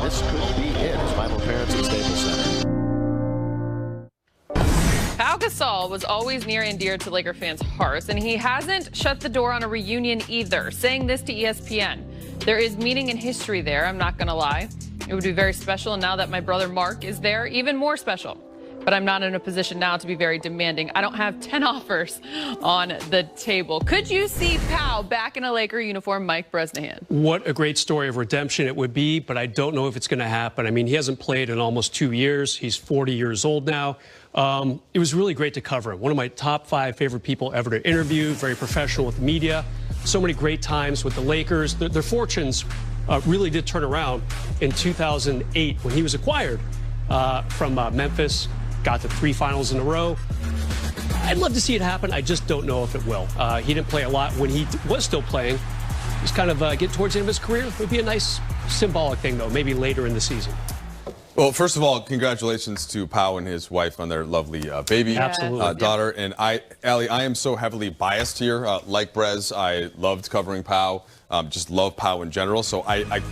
this could be it. His final appearance at Staples Center. Pau Gasol was always near and dear to Laker fans' hearts, and he hasn't shut the door on a reunion either, saying this to ESPN. There is meaning and history there, I'm not going to lie. It would be very special, and now that my brother Marc is there, even more special. But I'm not in a position now to be very demanding. I don't have 10 offers on the table. Could you see Pau back in a Laker uniform, Mike Bresnahan? What a great story of redemption it would be, but I don't know if it's going to happen. I mean, he hasn't played in almost 2 years. He's 40 years old now. It was really great to cover him. One of my top 5 favorite people ever to interview, very professional with the media. So many great times with the Lakers. Their fortunes really did turn around in 2008 when he was acquired from Memphis. Got to 3 finals in a row. I'd love to see it happen. I just don't know if it will. He didn't play a lot when he was still playing. He's kind of getting towards the end of his career. It would be a nice symbolic thing, though, maybe later in the season. Well, first of all, congratulations to Pau and his wife on their lovely baby daughter. And Allie, I am so heavily biased here. Like Brez, I loved covering Pau. Just love Pau in general. So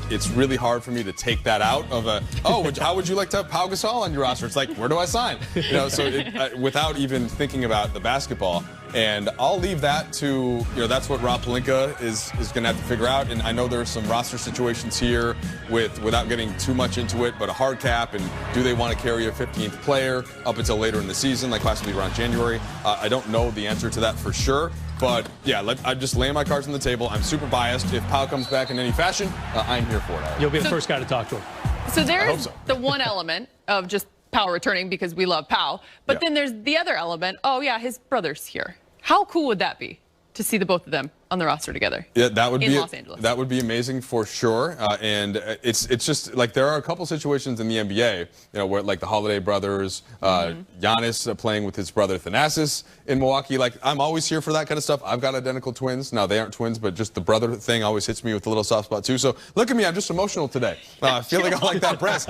it's really hard for me to take that out of how would you like to have Pau Gasol on your roster? It's like, where do I sign? You know, so without even thinking about the basketball. And I'll leave that to, that's what Rob Pelinka is going to have to figure out. And I know there's some roster situations here without getting too much into it, but a hard cap, and do they want to carry a 15th player up until later in the season, like possibly around January? I don't know the answer to that for sure. But, yeah, I'm just laying my cards on the table. I'm super biased. If Pau comes back in any fashion, I'm here for it. You'll be the first guy to talk to him. So there's the one element of just Pau returning because we love Pau. But then there's the other element. Oh, yeah, his brother's here. How cool would that be to see the both of them on the roster together? Yeah, that would be Los Angeles. That would be amazing for sure. And it's just like there are a couple situations in the NBA, where like the Holiday brothers, Giannis playing with his brother Thanasis in Milwaukee. Like, I'm always here for that kind of stuff. I've got identical twins. Now, they aren't twins, but just the brother thing always hits me with a little soft spot too. So look at me, I'm just emotional today. I feel like I like that breast.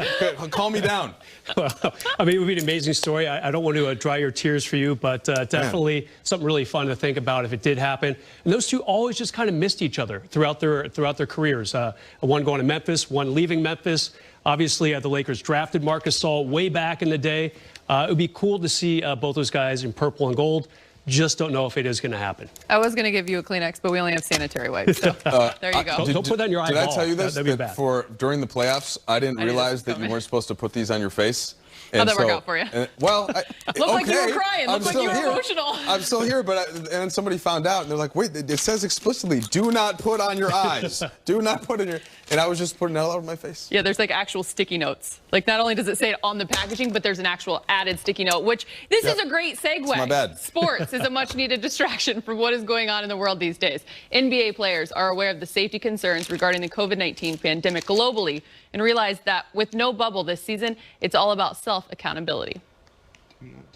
Calm me down. Well, I mean, it would be an amazing story. I don't want to dry your tears for you, but definitely something really fun to think about if it did happen. And those two always just kind of missed each other throughout their careers. One going to Memphis, one leaving Memphis. Obviously, the Lakers drafted Marc Gasol way back in the day. It would be cool to see both those guys in purple and gold. Just don't know if it is going to happen. I was going to give you a Kleenex, but we only have sanitary wipes. So there you go. Don't put that in your eyeball. Did I tell you this? During the playoffs, I didn't realize that you weren't supposed to put these on your face. How'd that work out for you? Well, looked like you were crying. Looked like you were emotional. I'm still here, and then somebody found out, and they're like, wait, it says explicitly, do not put on your eyes. Do not put in your... And I was just putting it all over my face. Yeah, there's like actual sticky notes. Like, not only does it say it on the packaging, but there's an actual added sticky note, which this is a great segue. It's my bad. Sports is a much-needed distraction from what is going on in the world these days. NBA players are aware of the safety concerns regarding the COVID-19 pandemic globally and realize that with no bubble this season, it's all about self-accountability.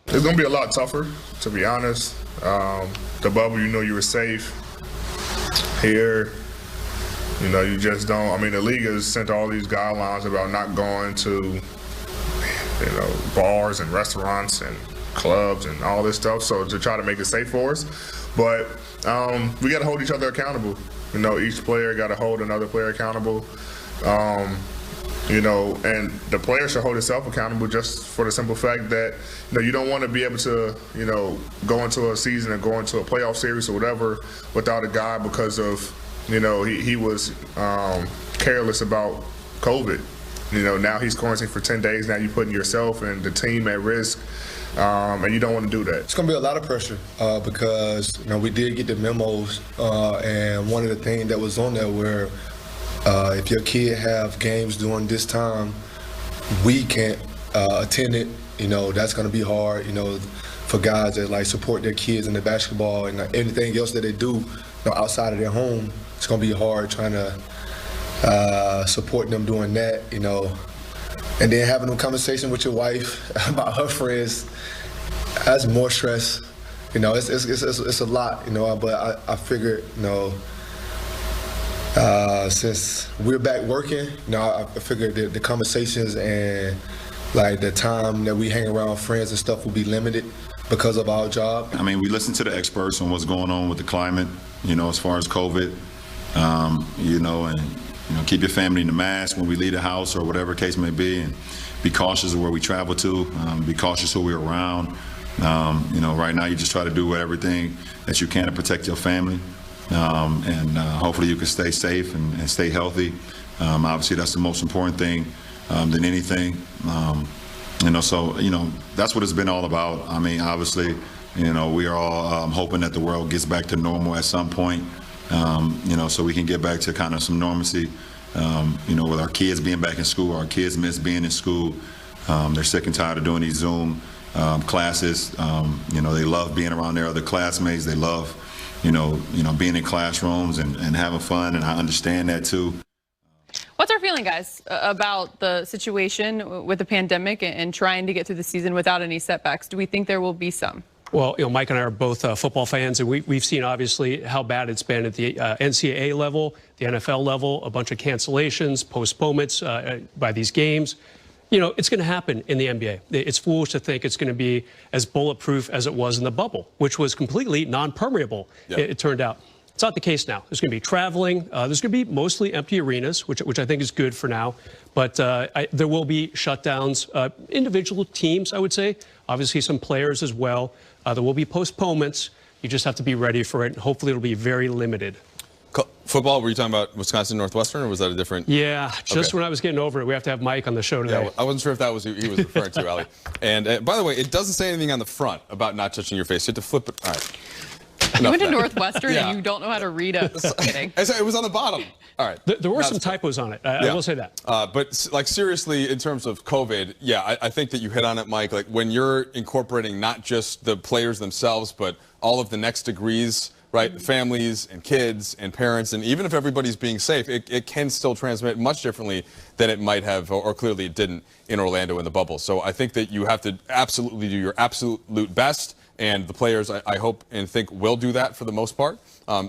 It's going to be a lot tougher, to be honest. The bubble, you were safe. Here, you just don't. I mean, the league has sent all these guidelines about not going to, bars and restaurants and clubs and all this stuff, so to try to make it safe for us. But we got to hold each other accountable. Each player got to hold another player accountable. And the player should hold himself accountable just for the simple fact that, you don't want to be able to, go into a season and go into a playoff series or whatever without a guy because of, he was careless about COVID. Now he's quarantined for 10 days. Now you're putting yourself and the team at risk, and you don't want to do that. It's going to be a lot of pressure because, we did get the memos, and one of the things that was on there where if your kid have games during this time, we can't attend it. That's going to be hard, for guys that like support their kids in the basketball and anything else that they do outside of their home. It's going to be hard trying to support them doing that, and then having a conversation with your wife about her friends. That's more stress. It's a lot, but I figured, since we're back working, I figured that the conversations and like the time that we hang around friends and stuff will be limited because of our job. I mean, we listen to the experts on what's going on with the climate, as far as COVID, and, keep your family in the mask when we leave the house or whatever case may be, and be cautious of where we travel to, be cautious who we're around. Right now you just try to do everything that you can to protect your family, and hopefully you can stay safe and stay healthy. Obviously that's the most important thing than anything. So that's what it's been all about. I mean, obviously, we are all hoping that the world gets back to normal at some point, so we can get back to kind of some normalcy, with our kids being back in school. Our kids miss being in school. They're sick and tired of doing these Zoom classes. They love being around their other classmates. They love, being in classrooms and having fun, and I understand that too. What's our feeling, guys, about the situation with the pandemic and trying to get through the season without any setbacks? Do we think there will be some? Well, Mike and I are both football fans, and we've seen obviously how bad it's been at the NCAA level, the NFL level, a bunch of cancellations, postponements by these games. It's going to happen in the NBA. It's foolish to think it's going to be as bulletproof as it was in the bubble, which was completely non-permeable, it turned out. It's not the case now. There's going to be traveling. There's going to be mostly empty arenas, which I think is good for now. But there will be shutdowns, individual teams, I would say, obviously some players as well. There will be postponements. You just have to be ready for it. Hopefully it'll be very limited. Football, were you talking about Wisconsin Northwestern, or was that a different? Yeah, just when I was getting over it. We have to have Mike on the show today. Yeah, I wasn't sure if that was who he was referring to, Ali. And by the way, it doesn't say anything on the front about not touching your face. You have to flip it. All right. You went to Northwestern and you don't know how to read a kidding. It was on the bottom. All right. There were some typos on it. I will say that. But seriously, in terms of COVID, I think that you hit on it, Mike. Like when you're incorporating not just the players themselves, but all of the next degrees, right? Families and kids and parents, and even if everybody's being safe, it can still transmit much differently than it might have, or clearly it didn't in Orlando in the bubble. So I think that you have to absolutely do your absolute best. And the players, I hope and think, will do that for the most part.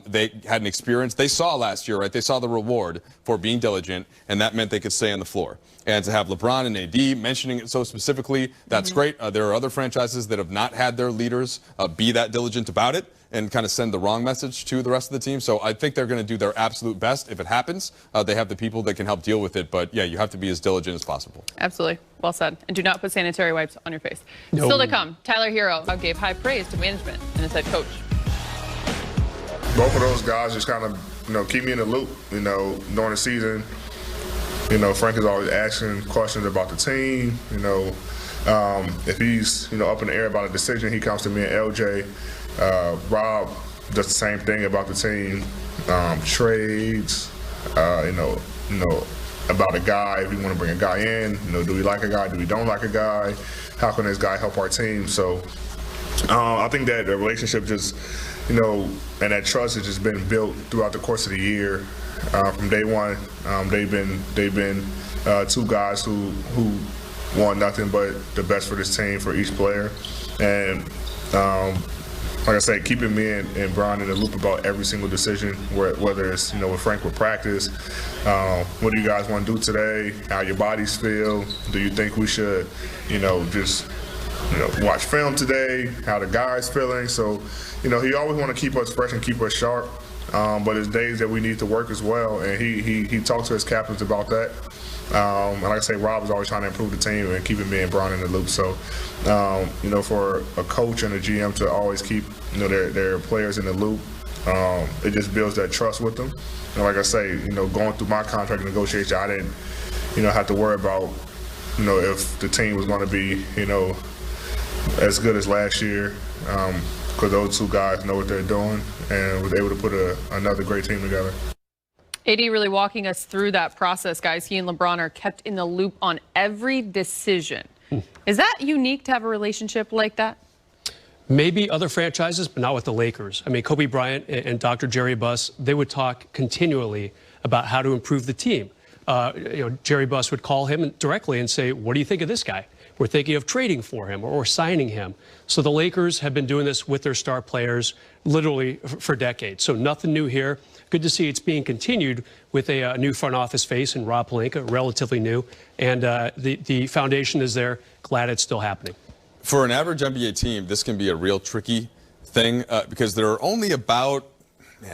They had an experience. They saw last year, right? They saw the reward for being diligent, and that meant they could stay on the floor. And to have LeBron and AD mentioning it so specifically, that's great. There are other franchises that have not had their leaders be that diligent about it and kind of send the wrong message to the rest of the team. So I think they're going to do their absolute best. If it happens, they have the people that can help deal with it. But, yeah, you have to be as diligent as possible. Absolutely. Well said. And do not put sanitary wipes on your face. No. Still to come, Tyler Hero gave high praise to management and his head coach. Both of those guys just kind of, keep me in the loop, during the season. Frank is always asking questions about the team. If he's, up in the air about a decision, he comes to me and LJ. Rob does the same thing about the team, trades, about a guy, if we want to bring a guy in, do we like a guy, do we don't like a guy, how can this guy help our team? So I think that the relationship just, and that trust has just been built throughout the course of the year. From day one, they've been two guys who want nothing but the best for this team, for each player. And like I say, keeping me and Brian in the loop about every single decision, whether it's, with Frank with practice, what do you guys want to do today, how your bodies feel, do you think we should, just, watch film today, how the guys feeling. So, he always want to keep us fresh and keep us sharp, but there's days that we need to work as well, and he talks to his captains about that. And like I say, Rob is always trying to improve the team and keeping me and Brian in the loop. So, for a coach and a GM to always keep, their players in the loop, it just builds that trust with them. And like I say, going through my contract negotiation, I didn't, have to worry about, if the team was going to be, as good as last year, because those two guys know what they're doing and was able to put another great team together. AD really walking us through that process, guys. He and LeBron are kept in the loop on every decision. Is that unique to have a relationship like that? Maybe other franchises, but not with the Lakers. I mean, Kobe Bryant and Dr. Jerry Buss, they would talk continually about how to improve the team. Jerry Buss would call him directly and say, what do you think of this guy? We're thinking of trading for him or signing him. So the Lakers have been doing this with their star players literally for decades. So nothing new here. Good to see it's being continued with a new front office face in Rob Pelinka, relatively new. And the foundation is there. Glad it's still happening. For an average NBA team, this can be a real tricky thing because there are only about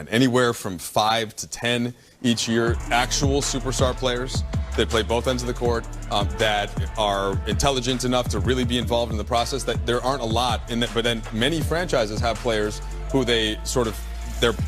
anywhere from 5 to 10 each year, actual superstar players that play both ends of the court, that are intelligent enough to really be involved in the process. That there aren't a lot in that, but then many franchises have players who they sort of,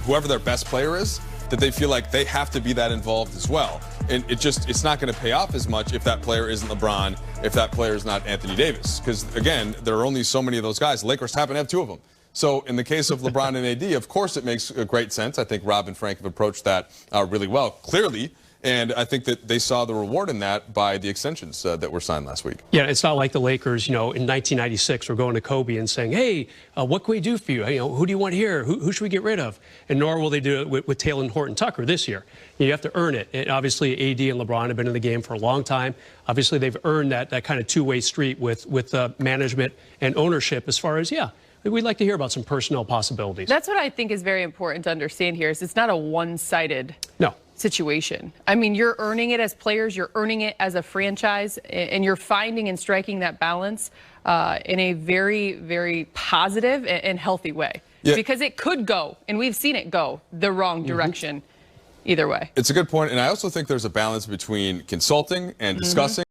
whoever their best player is, that they feel like they have to be that involved as well. And it's not going to pay off as much if that player isn't LeBron, if that player is not Anthony Davis. Because again, there are only so many of those guys. The Lakers happen to have 2 of them. So in the case of LeBron and AD, of course it makes great sense. I think Rob and Frank have approached that really well, clearly. And I think that they saw the reward in that by the extensions that were signed last week. Yeah, it's not like the Lakers, in 1996 were going to Kobe and saying, hey, what can we do for you? Who do you want here? Who should we get rid of? And nor will they do it with Taylor and Horton Tucker this year. You have to earn it. And obviously, AD and LeBron have been in the game for a long time. Obviously, they've earned that kind of two-way street with management and ownership as far as, we'd like to hear about some personnel possibilities. That's what I think is very important to understand here is it's not a one-sided situation. I mean, you're earning it as players, you're earning it as a franchise, and you're finding and striking that balance in a very, very positive and healthy way. Yeah. Because it could go, and we've seen it go, the wrong direction either way. It's a good point, and I also think there's a balance between consulting and discussing.